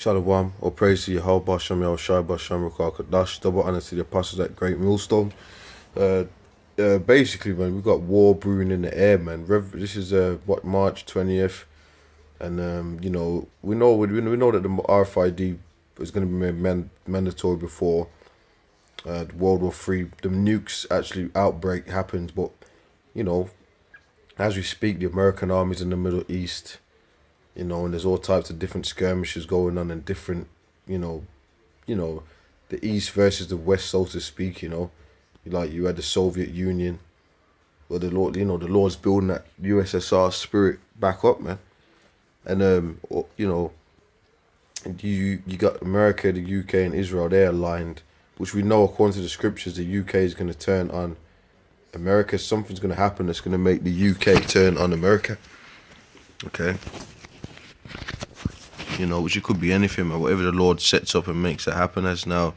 Shalom, all praise to Yahweh, Shem Yahushai, Bashem Rukakadash, double honor to the apostles at GreatMillStone. Basically, man, we've got war brewing in the air, man. This is March 20th, and we know that the RFID is going to be made mandatory before World War III. The nukes actually outbreak happens, but as we speak, the American army's in the Middle East. And there's all types of different skirmishes going on, and different, the East versus the West, so to speak. You had the Soviet Union, but the Lord's building that USSR spirit back up, man. And you got America, the UK, and Israel. They're aligned, which we know according to the scriptures, the UK is going to turn on America. Something's going to happen that's going to make the UK turn on America. Okay. Which it could be anything, or whatever the Lord sets up and makes it happen as. Now,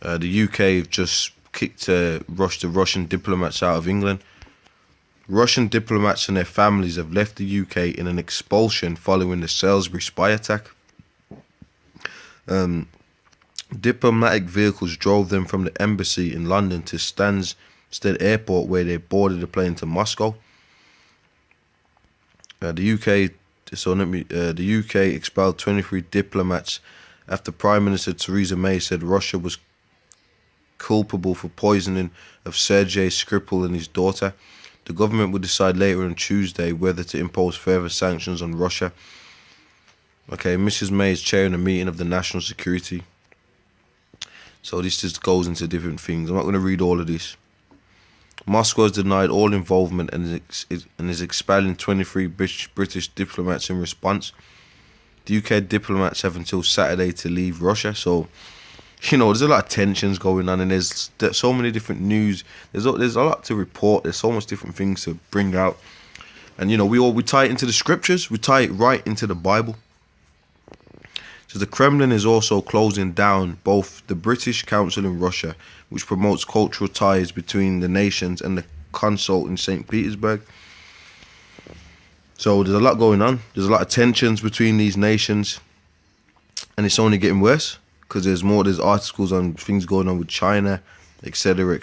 the UK have just kicked the Russian diplomats out of England. Russian diplomats and their families have left the UK in an expulsion following the Salisbury spy attack. Diplomatic vehicles drove them from the embassy in London to Stansted Airport, where they boarded the plane to Moscow. The UK expelled 23 diplomats after Prime Minister Theresa May said Russia was culpable for poisoning of Sergei Skripal and his daughter. The government will decide later on Tuesday whether to impose further sanctions on Russia. Okay, Mrs. May is chairing a meeting of the National Security. So this just goes into different things. I'm not going to read all of this. Moscow has denied all involvement and is expelling 23 British diplomats in response. The UK diplomats have until Saturday to leave Russia. So, there's a lot of tensions going on, and there's so many different news. There's a lot to report. There's so much different things to bring out. And, we tie it into the scriptures. We tie it right into the Bible. So the Kremlin is also closing down both the British Council in Russia, which promotes cultural ties between the nations, and the consul in St. Petersburg. So there's a lot going on. There's a lot of tensions between these nations, and it's only getting worse because there's articles on things going on with China, etc.,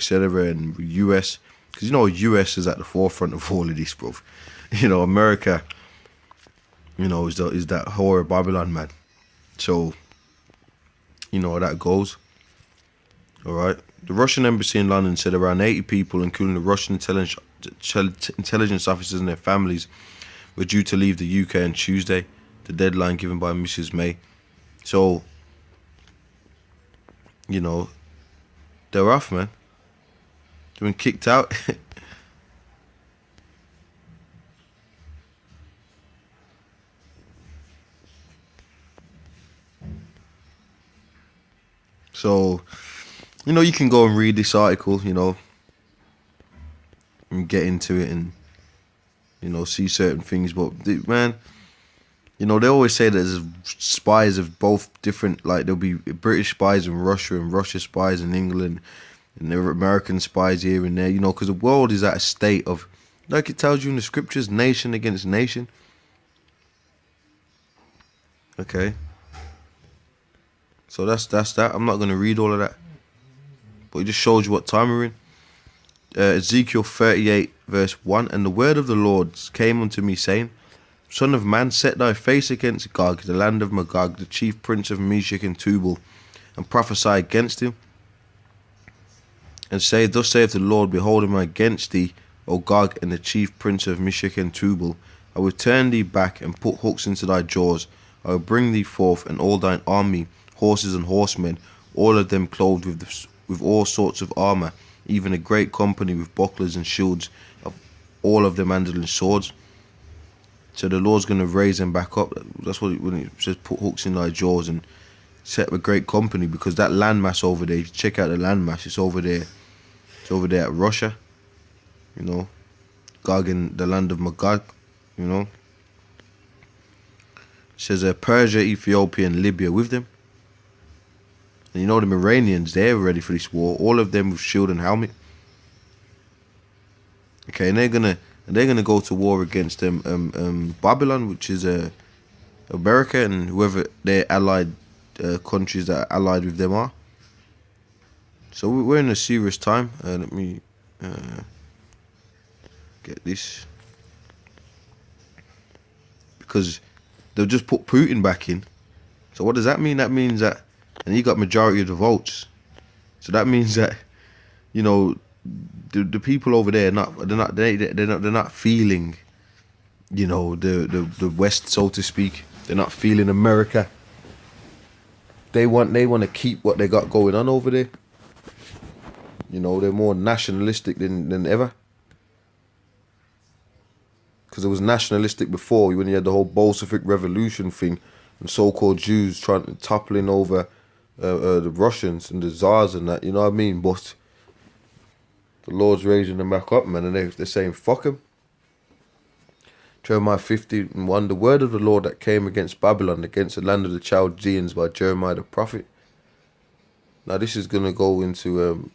and US. Because US is at the forefront of all of this, bro. America, is that whore of Babylon, man. So, how that goes. All right. The Russian embassy in London said around 80 people, including the Russian intelligence officers and their families, were due to leave the UK on Tuesday, the deadline given by Mrs. May. So, they're off, man. They've been kicked out. So, you can go and read this article, and get into it and, see certain things. But, man, they always say that there's spies of both different, like, there'll be British spies in Russia and Russia spies in England, and there are American spies here and there, because the world is at a state of, like it tells you in the scriptures, nation against nation. Okay. So that's that. I'm not going to read all of that. But it just shows you what time we're in. Ezekiel 38 verse 1. And the word of the Lord came unto me, saying, Son of man, set thy face against Gog, the land of Magog, the chief prince of Meshech and Tubal, and prophesy against him. And say, Thus saith the Lord, Behold, I am against thee, O Gog, and the chief prince of Meshech and Tubal. I will turn thee back, and put hooks into thy jaws. I will bring thee forth, and all thine army, horses and horsemen, all of them clothed with all sorts of armour, even a great company with bucklers and shields, all of them handling swords. So the Lord's going to raise them back up. That's what when it says put hooks in thy jaws and set up a great company, because that landmass over there, if you check out the landmass, it's over there. It's over there at Russia, Gog in the land of Magog, It says Persia, Ethiopia and Libya with them. And the Iranians, they're ready for this war. All of them with shield and helmet. Okay, and they're gonna go to war against Babylon, which is America and whoever their allied countries that are allied with them are. So we're in a serious time. Let me get this. Because they'll just put Putin back in. So what does that mean? That means that, and he got majority of the votes. So that means that, you know, the people over there they're not feeling, you know, the West, so to speak. They're not feeling America. They want to keep what they got going on over there. You know, they're more nationalistic than ever. Because it was nationalistic before, when you had the whole Bolshevik revolution thing, and so-called Jews toppling over the Russians and the Tsars and that, you know what I mean? But the Lord's raising them back up, man, and they're saying, fuck them. Jeremiah 50:1, the word of the Lord that came against Babylon, against the land of the Chaldeans by Jeremiah the prophet. Now this is going to go into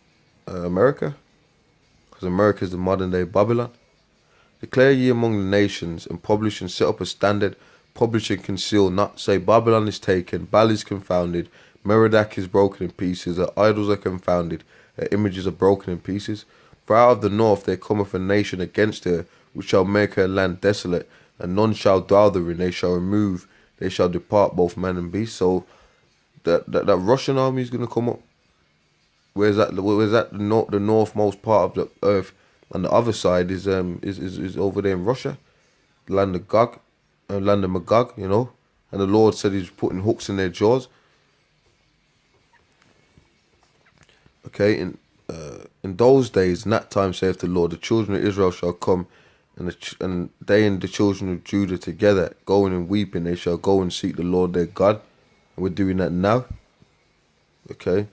America, because America is the modern day Babylon. Declare ye among the nations, and publish and set up a standard, publish and conceal not, say Babylon is taken, Baal is confounded, Merodach is broken in pieces, her idols are confounded, her images are broken in pieces. For out of the north there cometh a nation against her, which shall make her land desolate, and none shall dwell therein. They shall remove, they shall depart, both man and beast. So that Russian army is going to come up. Where's that? The northmost part of the earth, and the other side is over there in Russia, land of Gog, land of Magog, you know. And the Lord said He's putting hooks in their jaws. Okay, in those days, in that time, saith the Lord, the children of Israel shall come, and they and the children of Judah together, going and weeping, they shall go and seek the Lord their God. And we're doing that now. Okay,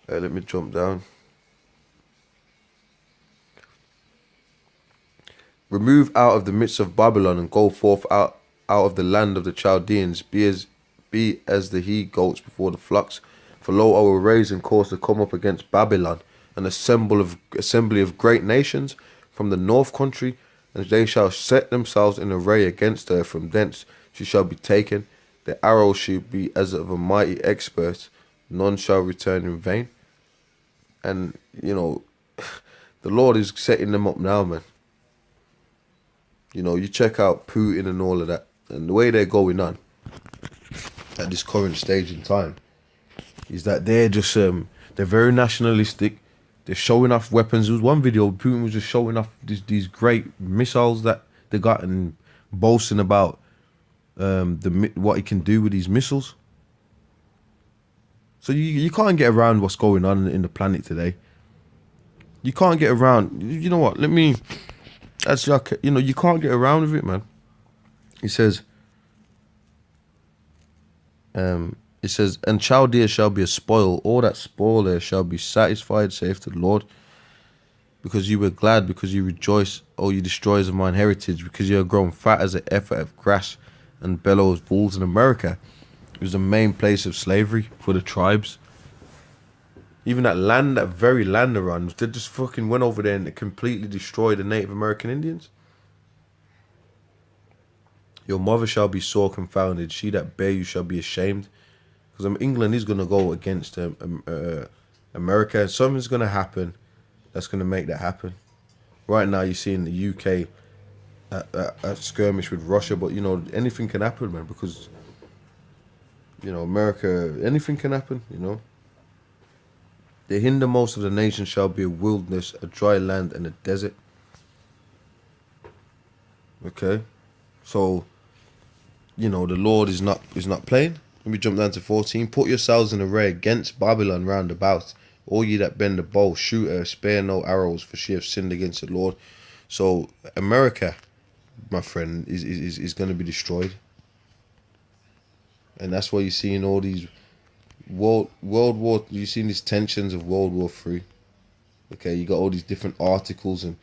let me jump down. Remove out of the midst of Babylon, and go forth out of the land of the Chaldeans. Be as the he-goats before the flocks. For lo, I will raise and cause to come up against Babylon an assembly of great nations from the north country, and they shall set themselves in array against her. From thence she shall be taken. The arrow shall be as of a mighty expert. None shall return in vain. And, you know, the Lord is setting them up now, man. You know, you check out Putin and all of that, and the way they're going on at this current stage in time is that they're just they're very nationalistic. They're showing off weapons. There was one video Putin was just showing off these great missiles that they got and boasting about what he can do with these missiles. So you can't get around what's going on in the planet today. You can't get around. You know what? You can't get around with it, man. He says, and Chaldea shall be a spoil. All that spoil there shall be satisfied, saith the Lord. Because you were glad, because you rejoice, O you destroyers of mine heritage, because you have grown fat as an effort of grass and bellow as bulls in America. It was the main place of slavery for the tribes. Even that very land they're on, they just fucking went over there and completely destroyed the Native American Indians. Your mother shall be sore confounded. She that bare you shall be ashamed. Because England is going to go against America. Something's going to happen that's going to make that happen. Right now you're seeing the UK at skirmish with Russia. But, you know, anything can happen, man. Because, you know, America, anything can happen, you know. The hindermost of the nations shall be a wilderness, a dry land, and a desert. Okay, so, you know, the Lord is not playing. Let me jump down to 14. Put yourselves in array against Babylon round about, all ye that bend the bow, shoot her, spare no arrows, for she hath sinned against the Lord. So America, my friend, is going to be destroyed, and that's why you're seeing all these World War. You've seen these tensions of World War 3. Okay, you got all these different articles, and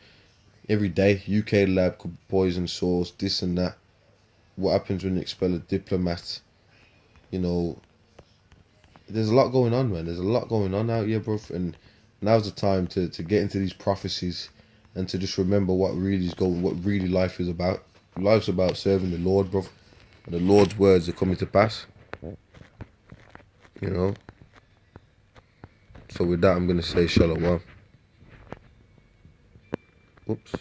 every day UK lab could poison source, this and that. What happens when you expel a diplomat? You know, there's a lot going on, man. There's a lot going on out here, bro. And now's the time to get into these prophecies and to just remember what really life is about. Life's about serving the Lord, bro. and the Lord's words are coming to pass. You know. So with that, I'm going to say shalom. Oops.